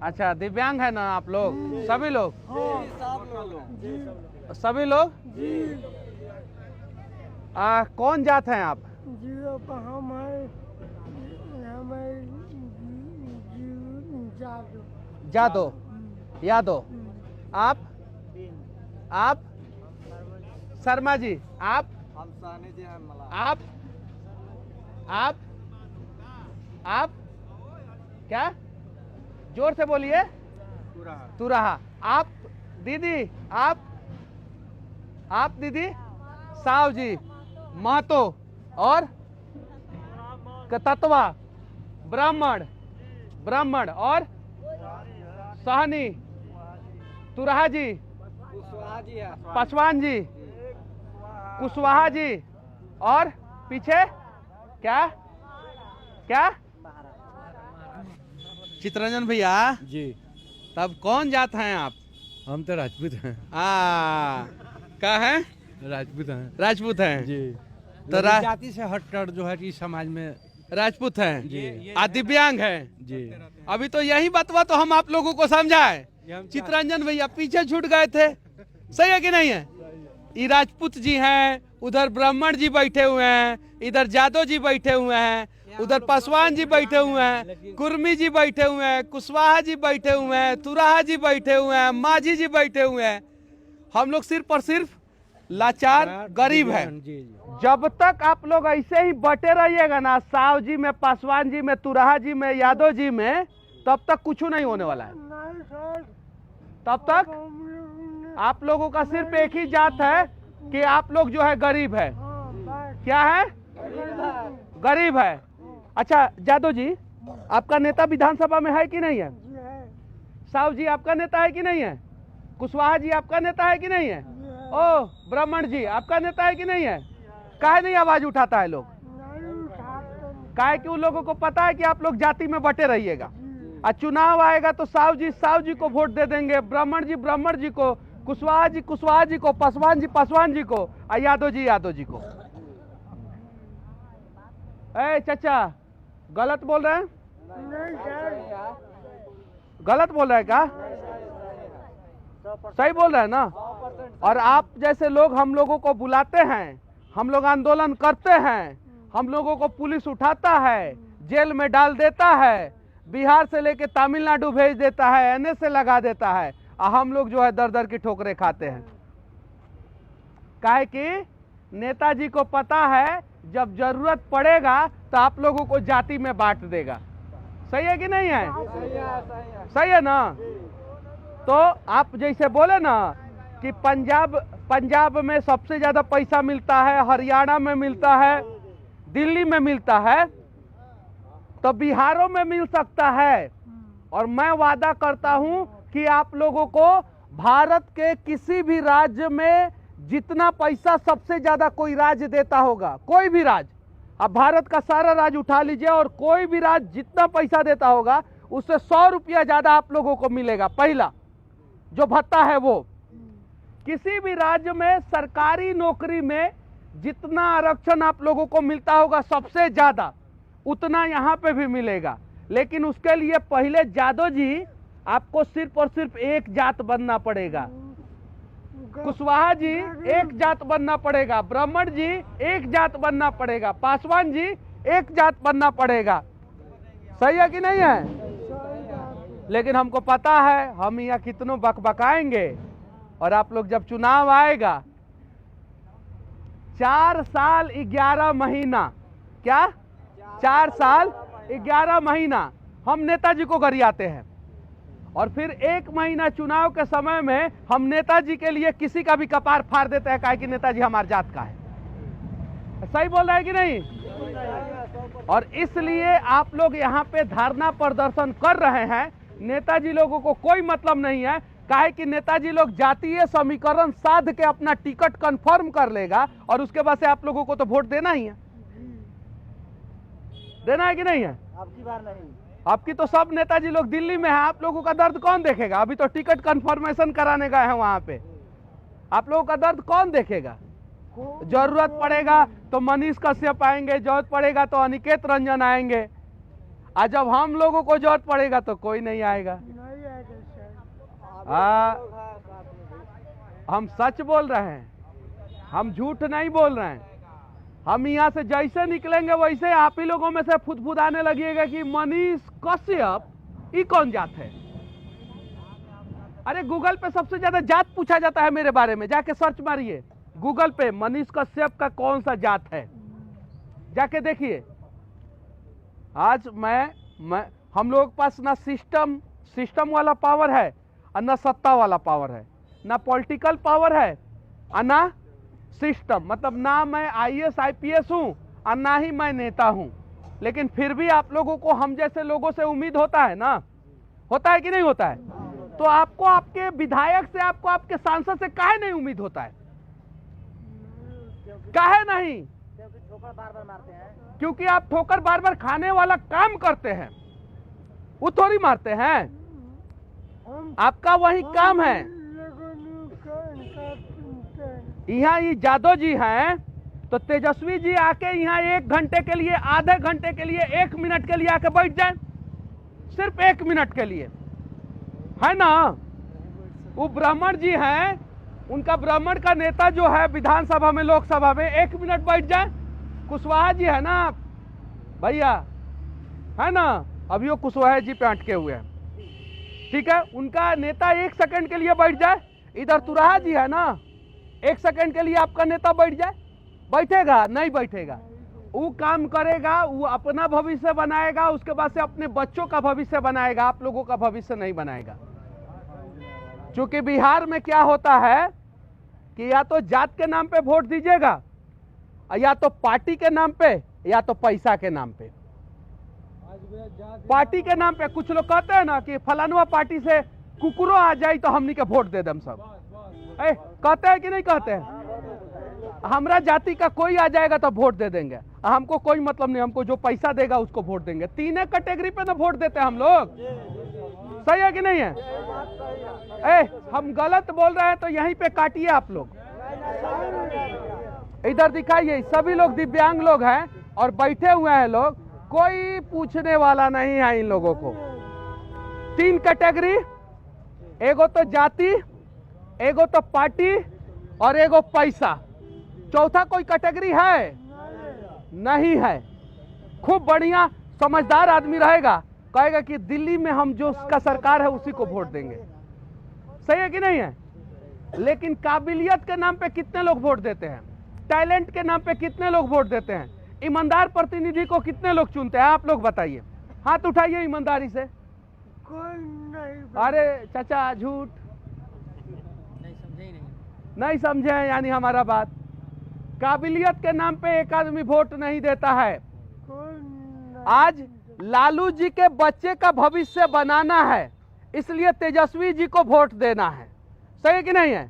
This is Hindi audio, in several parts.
अच्छा, दिव्यांग है ना आप लोग? सभी लोग? सभी लोग? कौन जात हैं आप? जादो। यादव। आप शर्मा जी, आप आप क्या? जोर से बोलिए। तुराहा। आप दीदी, आप दीदी? साव जी, महतो। और तत्वा, ब्राह्मण और सहनी, तुराहा जी, पासवान जी, कुशवाहा जी, और पीछे क्या? चित्ररंजन भैया जी, तब कौन जात हैं आप? हम तो राजपूत हैं। क्या है? राजपूत हैं जी। तो जाति से हटकर जो है कि समाज में राजपूत हैं जी। दिव्यांग हैं जी। अभी तो यही बतवा तो हम आप लोगों को समझाए। चित्ररंजन भैया पीछे छूट गए थे। सही है कि नहीं है? ये राजपूत जी हैं, उधर ब्राह्मण जी बैठे हुए हैं, इधर जादव जी बैठे हुए हैं, उधर पासवान जी बैठे हुए हैं, कुर्मी जी बैठे हुए हैं, कुशवाहा जी बैठे हुए हैं, तुराहा जी बैठे हुए हैं, माझी जी बैठे हुए हैं। हम लोग सिर्फ और सिर्फ लाचार गरीब हैं। जब तक आप लोग ऐसे ही बटे रहिएगा ना, साव जी में, पासवान जी में, तुराहा जी में, यादव जी में, तब तक कुछ नहीं होने वाला है। तब तक आप लोगों का सिर्फ एक ही जात है कि आप लोग जो है गरीब है। क्या है? गरीब है। अच्छा जादव जी, आपका नेता विधानसभा में है कि नहीं है? साव जी आपका नेता है कि नहीं है? कुशवाहा जी आपका नेता है कि नहीं है? ओ ब्राह्मण जी आपका नेता है कि नहीं है? काहे नहीं आवाज उठाता है लोग? काहे कि उन लोगों को पता है कि आप लोग जाति में बटे रहिएगा। और चुनाव आएगा तो साव जी को वोट दे देंगे, ब्राह्मण जी को, कुशवाहा जी को, पासवान जी को, और यादव जी को। ए चाचा, गलत बोल रहे हैं? गलत बोल रहे हैं क्या? सही बोल रहे हैं ना? और आप जैसे लोग हम लोगों को बुलाते हैं, हम लोग आंदोलन करते हैं, हम लोगों को पुलिस उठाता है, जेल में डाल देता है, बिहार से लेके तमिलनाडु भेज देता है, एनए से लगा देता है, और हम लोग जो है दर दर की ठोकरें खाते हैं। काहे कि नेताजी को पता है जब जरूरत पड़ेगा तो आप लोगों को जाति में बांट देगा। सही है कि नहीं है? सही है ना? तो आप जैसे बोले ना कि पंजाब में सबसे ज्यादा पैसा मिलता है, हरियाणा में मिलता है, दिल्ली में मिलता है, तो बिहारों में मिल सकता है। और मैं वादा करता हूं कि आप लोगों को भारत के किसी भी राज्य में जितना पैसा सबसे ज्यादा कोई राज्य देता होगा, कोई भी राज्य, अब भारत का सारा राज्य उठा लीजिए और कोई भी राज्य जितना पैसा देता होगा उससे 100 रुपया ज्यादा आप लोगों को मिलेगा। पहला जो भत्ता है वो, किसी भी राज्य में सरकारी नौकरी में जितना आरक्षण आप लोगों को मिलता होगा सबसे ज्यादा, उतना यहाँ पे भी मिलेगा। लेकिन उसके लिए पहले जादव जी आपको सिर्फ और सिर्फ एक जात बनना पड़ेगा, कुशवाहा जी एक जात बनना पड़ेगा, ब्राह्मण जी एक जात बनना पड़ेगा, पासवान जी एक जात बनना पड़ेगा। सही है कि नहीं है? लेकिन हमको पता है हम यहाँ कितनों बकबकाएंगे, और आप लोग जब चुनाव आएगा 4 साल 11 महीना, क्या 4 साल 11 महीना हम नेताजी को गरियाते हैं, और फिर 1 महीना चुनाव के समय में हम नेताजी के लिए किसी का भी कपार फाड़ देते हैं, काहे कि नेताजी हमारे जात का है। सही बोल रहा है कि नहीं? और इसलिए आप लोग यहाँ पे धरना प्रदर्शन कर रहे हैं। नेताजी लोगों को कोई मतलब नहीं है, काहे कि नेताजी लोग जातीय समीकरण साध के अपना टिकट कंफर्म कर लेगा, और उसके बाद से आप लोगों को तो वोट देना ही है। देना है कि नहीं है? आपकी बार नहीं, आपकी तो सब नेताजी लोग दिल्ली में है, आप लोगों का दर्द कौन देखेगा? अभी तो टिकट कंफर्मेशन कराने गए हैं वहां पे, आप लोगों का दर्द कौन देखेगा? जरूरत पड़ेगा तो मनीष कश्यप आएंगे, जरूरत पड़ेगा तो अनिकेत रंजन आएंगे, और जब हम लोगों को जरूरत पड़ेगा तो कोई नहीं आएगा। हम सच बोल रहे हैं, हम झूठ नहीं बोल रहे हैं। हम यहाँ से जैसे निकलेंगे वैसे आप ही लोगों में से फुदफुदाने लगिएगा कि मनीष कश्यप ये कौन जात है। अरे गूगल पे सबसे ज्यादा जात पूछा जाता है मेरे बारे में, जाके सर्च मारिए गूगल पे मनीष कश्यप का कौन सा जात है, जाके देखिए। आज मैं हम लोगों के पास ना सिस्टम वाला पावर है और ना सत्ता वाला पावर है, ना पॉलिटिकल पावर है और ना सिस्टम। मतलब ना मैं IAS IPS हूं और ना ही मैं नेता हूं, लेकिन फिर भी आप लोगों को हम जैसे लोगों से उम्मीद होता है ना, होता है कि नहीं होता है? तो आपको आपके विधायक से, आपको आपके सांसद से काहे नहीं उम्मीद होता है? काहे नहीं? क्योंकि ठोकर बार बार मारते हैं। क्योंकि आप ठोकर बार बार खाने वाला काम करते हैं, वो थोड़ी मारते हैं। आपका वही काम है। यहाँ ये जादव जी हैं तो तेजस्वी जी आके यहाँ 1 घंटे के लिए, आधे घंटे के लिए, 1 मिनट के लिए आके बैठ जाए, सिर्फ 1 मिनट के लिए, है ना। वो ब्राह्मण जी हैं, उनका ब्राह्मण का नेता जो है विधानसभा में, लोकसभा में 1 मिनट बैठ जाए। कुशवाहा जी है ना भैया, है ना, अभी वो कुशवाहा जी पे अटके हुए हैं, ठीक है। उनका नेता 1 सेकंड के लिए बैठ जाए। इधर तुराहा जी है ना, 1 सेकंड के लिए आपका नेता बैठ जाए, बैठेगा? नहीं बैठेगा। वो काम करेगा, वो अपना भविष्य बनाएगा, उसके बाद से अपने बच्चों का भविष्य बनाएगा, आप लोगों का भविष्य नहीं बनाएगा। क्योंकि बिहार में क्या होता है कि या तो जात के नाम पे वोट दीजिएगा, या तो पार्टी के नाम पे, या तो पैसा के नाम पे। पार्टी के नाम पे कुछ लोग कहते हैं ना कि फलानुआ पार्टी से कुकुरो आ जाए तो हमनी के वोट दे दम सब, कहते हैं कि नहीं कहते हैं? हमरा जाति का कोई आ जाएगा तो वोट दे देंगे, हमको कोई मतलब नहीं, हमको जो पैसा देगा उसको वोट देंगे। 3 कैटेगरी पे ना वोट देते हैं हम लोग, सही है कि नहीं है? हम गलत बोल रहे हैं तो यहीं पे काटिए आप लोग, इधर दिखाइए। सभी लोग दिव्यांग लोग हैं और बैठे हुए हैं लोग, कोई पूछने वाला नहीं है इन लोगों को। 3 कैटेगरी, एगो तो जाति, एगो तो पार्टी और एगो पैसा। चौथा कोई कैटेगरी है? नहीं है। खूब बढ़िया समझदार आदमी रहेगा, कहेगा कि दिल्ली में हम जो उसका सरकार है उसी को वोट देंगे, सही है कि नहीं है? लेकिन काबिलियत के नाम पे कितने लोग वोट देते हैं? टैलेंट के नाम पे कितने लोग वोट देते हैं? ईमानदार प्रतिनिधि को कितने लोग चुनते हैं? आप लोग बताइए, हाथ उठाइए ईमानदारी से। कोई नहीं। अरे चाचा झूठ नहीं समझे यानी हमारा बात। काबिलियत के नाम पे एक आदमी वोट नहीं देता है। आज लालू जी के बच्चे का भविष्य बनाना है, इसलिए तेजस्वी जी को वोट देना है, सही है कि नहीं है?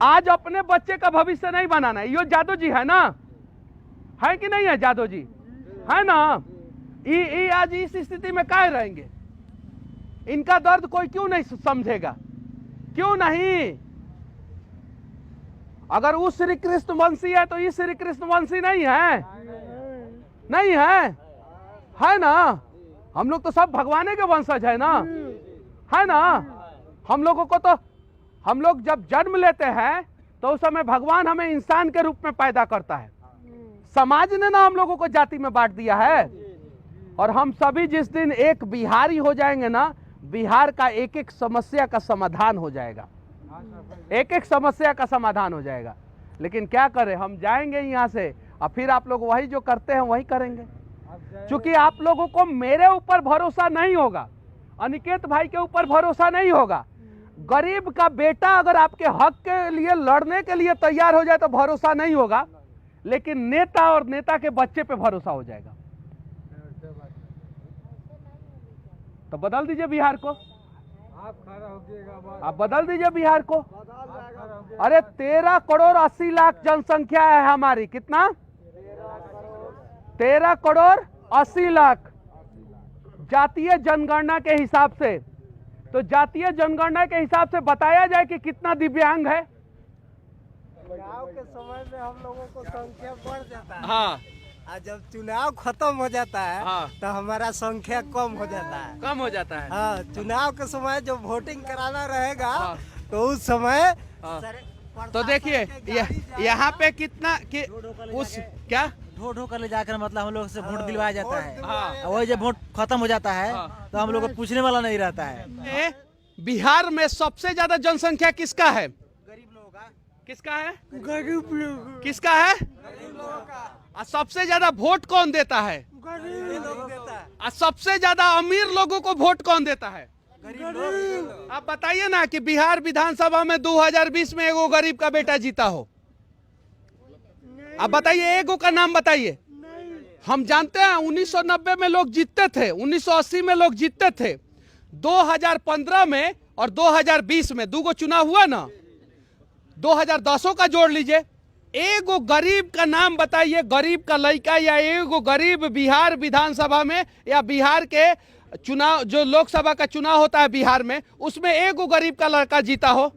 आज अपने बच्चे का भविष्य नहीं बनाना है। यो जादव जी है ना, है कि नहीं है? जादव जी है ना, ये आज इस स्थिति में काहे रहेंगे? इनका दर्द कोई क्यों नहीं समझेगा? क्यों नहीं? अगर वो श्री कृष्ण वंशी है तो ये श्री कृष्ण वंशी नहीं है, नहीं है ना। हम लोग तो सब भगवान के वंशज है ना, है ना। हम लोगों को तो, हम लोग जब जन्म लेते हैं तो उस समय भगवान हमें इंसान के रूप में पैदा करता है। समाज ने ना हम लोगों को जाति में बांट दिया है। और हम सभी जिस दिन एक बिहारी हो जाएंगे ना, बिहार का एक एक समस्या का समाधान हो जाएगा, एक एक समस्या का समाधान हो जाएगा। लेकिन क्या करें, हम जाएंगे यहाँ से और फिर आप लोग वही जो करते हैं वही करेंगे। क्योंकि आप लोगों को मेरे ऊपर भरोसा नहीं होगा, अनिकेत भाई के ऊपर भरोसा नहीं होगा। गरीब का बेटा अगर आपके हक के लिए लड़ने के लिए तैयार हो जाए तो भरोसा नहीं होगा, लेकिन नेता और नेता के बच्चे पे भरोसा हो जाएगा। तो बदल दीजिए बिहार को, आप बदल दीजिए बिहार को। अरे 13 करोड़ 80 लाख जनसंख्या है हमारी, कितना? 13 करोड़ 80 लाख जातीय जनगणना के हिसाब से। तो जातीय जनगणना के हिसाब से बताया जाए कि कितना दिव्यांग है। गाँव के समय में हम लोगों को संख्या बढ़ जाता है। हाँ, जब चुनाव खत्म हो जाता है हाँ। तो हमारा संख्या कम हो जाता है। कम हो जाता है। हाँ, चुनाव के समय जब वोटिंग कराना रहेगा हाँ। तो उस समय हाँ। प्रशासन तो देखिए के गाड़ी जाएगा। यहाँ पे कितना कि उस क्या ढो ढो कर ले जाकर मतलब हम लोग से वोट दिलवाया जाता वोट है। दिलवाया और वही जब वोट खत्म हो जाता है हाँ। तो हम लोग को पूछने वाला नहीं रहता है। ए, बिहार में सबसे ज्यादा जनसंख्या किसका है? गरीब लोगों का किसका है? गरीब लोग किसका है? और सबसे ज्यादा वोट कौन देता है? गरीब लोग देता है। और सबसे ज्यादा अमीर लोगों को वोट कौन देता है? गरीब आप बताइए ना कि बिहार विधानसभा में 2020 में एगो गरीब का बेटा जीता हो। आप बताइए, एगो का नाम बताइए। हम जानते हैं 1990 में लोग जीतते थे, 1980 में लोग जीतते थे, 2015 में और 2020 में दूगो चुनाव हुआ ना, 2010 का जोड़ लीजिए। एगो गरीब का नाम बताइए, गरीब का लड़का या एगो गरीब बिहार विधानसभा में या बिहार के चुनाव जो लोकसभा का चुनाव होता है बिहार में, उसमें एगो गरीब का लड़का जीता हो?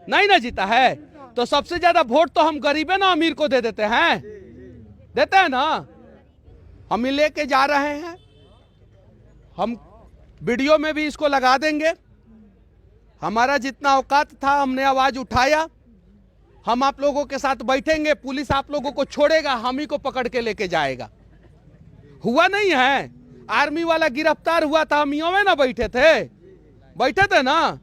नहीं ना जीता है। तो सबसे ज्यादा वोट तो हम गरीब है ना अमीर को दे देते हैं, देते हैं ना। हम ही लेके जा रहे हैं, हम वीडियो में भी इसको लगा देंगे। हमारा जितना औकात था हमने आवाज उठाया। हम आप लोगों के साथ बैठेंगे, पुलिस आप लोगों को छोड़ेगा, हम ही को पकड़ के लेके जाएगा। हुआ नहीं है, आर्मी वाला गिरफ्तार हुआ था, हम यूं में ना बैठे थे ना।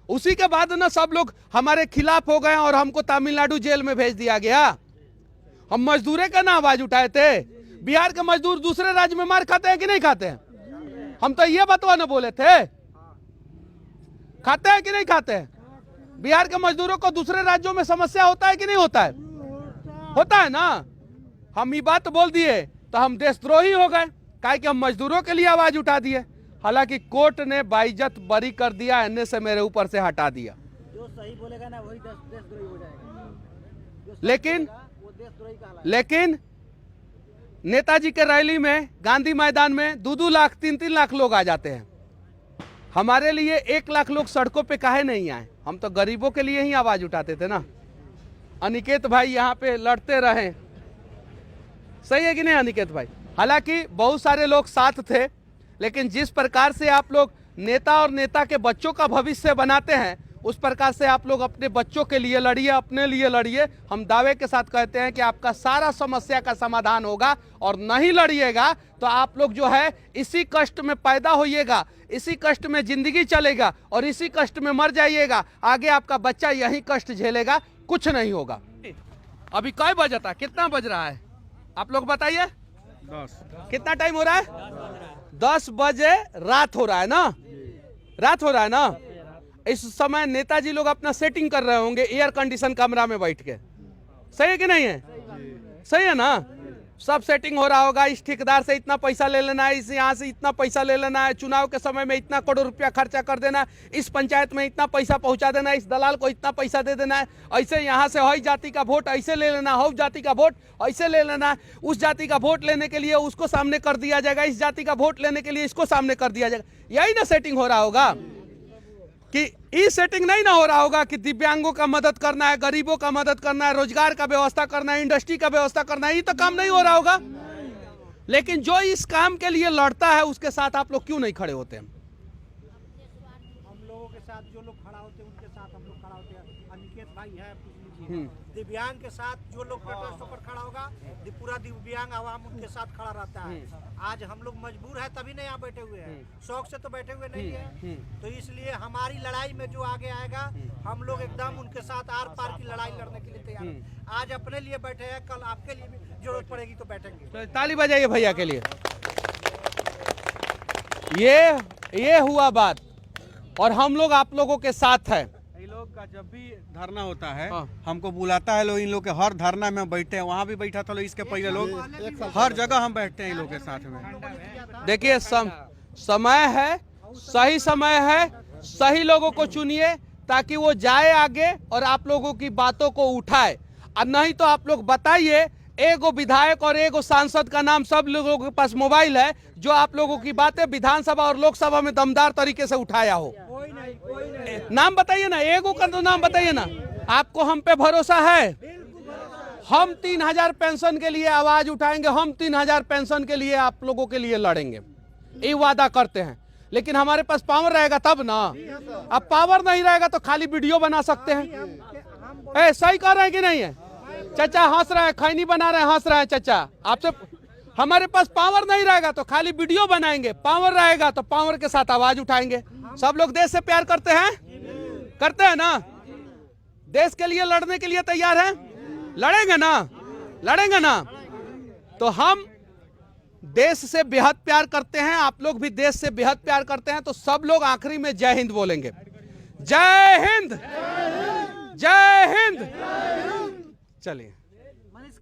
उसी के बाद ना सब लोग हमारे खिलाफ हो गए और हमको तमिलनाडु जेल में भेज दिया गया। हम मजदूरे का ना आवाज उठाए थे। बिहार के मजदूर दूसरे राज्य में मार खाते हैं कि नहीं खाते हैं? हम तो ये बतवा ना बोले थे, खाते हैं कि नहीं खाते हैं? बिहार के मजदूरों को दूसरे राज्यों में समस्या होता है कि नहीं होता है? होता है ना। हम ये बात बोल दिए तो हम देशद्रोही हो गए, काहे कि हम मजदूरों के लिए आवाज उठा दिए। हालांकि कोर्ट ने बाइज्जत बरी कर दिया, एने से मेरे ऊपर से हटा दिया। जो सही बोलेगा ना वही देशद्रोही हो जाएगा। लेकिन वो देशद्रोही कहलाएगा। लेकिन नेताजी के रैली में गांधी मैदान में 2-2 लाख 3-3 लाख लोग आ जाते हैं। हमारे लिए 1 लाख लोग सड़कों पे काहे नहीं आए? हम तो गरीबों के लिए ही आवाज उठाते थे ना। अनिकेत भाई यहाँ पे लड़ते रहे, सही है कि नहीं अनिकेत भाई? हालांकि बहुत सारे लोग साथ थे, लेकिन जिस प्रकार से आप लोग नेता और नेता के बच्चों का भविष्य बनाते हैं, उस प्रकार से आप लोग अपने बच्चों के लिए लड़िए, अपने लिए लड़िए। हम दावे के साथ कहते हैं कि आपका सारा समस्या का समाधान होगा। और नहीं लड़िएगा तो आप लोग जो है इसी कष्ट में पैदा होइएगा, इसी कष्ट में जिंदगी चलेगा और इसी कष्ट में मर जाइएगा। आगे आपका बच्चा यही कष्ट झेलेगा, कुछ नहीं होगा। अभी कै बजा था, कितना बज रहा है आप लोग बताइए? 10। कितना टाइम हो रहा है? 10 बजे रात हो रहा है ना, रात हो रहा है ना। इस समय नेताजी लोग अपना सेटिंग कर रहे होंगे एयर कंडीशन कमरा में बैठ के, सही है कि नहीं है? सही है ना। सब सेटिंग हो रहा होगा, इस ठेकेदार से इतना पैसा ले लेना है, इस यहाँ से इतना पैसा ले लेना है, चुनाव के समय में इतना करोड़ रुपया खर्चा कर देना, इस पंचायत में इतना पैसा पहुंचा देना, इस दलाल को इतना पैसा दे देना है, ऐसे यहाँ से हई जाति का वोट ऐसे ले लेना, हौ जाति का वोट ऐसे ले लेना, उस जाति का वोट लेने के लिए उसको सामने कर दिया जाएगा, इस जाति का वोट लेने के लिए इसको सामने कर दिया जाएगा। यही ना सेटिंग हो रहा होगा। कि ये सेटिंग नहीं ना हो रहा होगा कि दिव्यांगों का मदद करना है, गरीबों का मदद करना है, रोजगार का व्यवस्था करना है, इंडस्ट्री का व्यवस्था करना है, ये तो काम नहीं हो रहा होगा। लेकिन जो इस काम के लिए लड़ता है उसके साथ आप लोग क्यों नहीं खड़े होते हैं? हम लोगों के साथ जो लोग खड़ा होते हैं उनके साथ हम लोग खड़ा होते हैं। अनिकेत भाई है, पूछ लीजिए। दिव्यांग के साथ जो लोग प्रोटेस्ट पर खड़ा होगा, पूरा दिव्यांग आवाम उनके साथ खड़ा रहता है। आज हम लोग मजबूर है तभी नहीं यहाँ बैठे हुए हैं, शौक से तो बैठे हुए नहीं है। तो इसलिए हमारी लड़ाई में जो आगे आएगा, हम लोग एकदम उनके साथ आर पार की लड़ाई लड़ने के लिए तैयार हैं। आज अपने लिए बैठे हैं, कल आपके लिए भी जरूरत पड़ेगी तो बैठेंगे। तो ताली बजाइए भैया के लिए। ये हुआ बात, और हम लोग आप लोगों के साथ है। इन लोग का जब भी धरना होता है हाँ। हमको बुलाता है लोग, इन लोग के हर धरना में बैठते हैं। वहाँ भी बैठा था लोग, इसके पहले लोग हर जगह हम बैठते हैं इन लोग के साथ में। देखिए समय है, सही समय है, सही लोगों को चुनिए ताकि वो जाए आगे और आप लोगों की बातों को उठाए। और नहीं तो आप लोग बताइए, एगो विधायक और एगो सांसद का नाम सब लोगों के पास मोबाइल है, जो आप लोगों की बातें विधानसभा और लोकसभा में दमदार तरीके से उठाया हो। कोई नहीं। नाम बताइए ना, एगो का तो नाम बताइए ना। आपको हम पे भरोसा है? हम 3000 पेंशन के लिए आवाज उठाएंगे, हम 3000 पेंशन के लिए आप लोगों के लिए लड़ेंगे, ये वादा करते हैं। लेकिन हमारे पास पावर रहेगा तब ना। अब पावर नहीं रहेगा तो खाली वीडियो बना सकते हैं। सही कर रहे हैं कि नहीं है? चाचा हंस रहे हैं, खैनी बना रहे हैं, हंस रहे हैं चाचा आपसे। हमारे पास पावर नहीं रहेगा तो खाली वीडियो बनाएंगे, पावर रहेगा तो पावर के साथ आवाज उठाएंगे। सब लोग देश से प्यार करते हैं, करते हैं ना? देश के लिए लड़ने के लिए तैयार हैं? लड़ेंगे ना? लड़ेंगे ना? तो हम देश से बेहद प्यार करते हैं, आप लोग भी देश से बेहद प्यार करते हैं। तो सब लोग आखिरी में जय हिंद बोलेंगे। जय हिंद, जय हिंद। चलिए।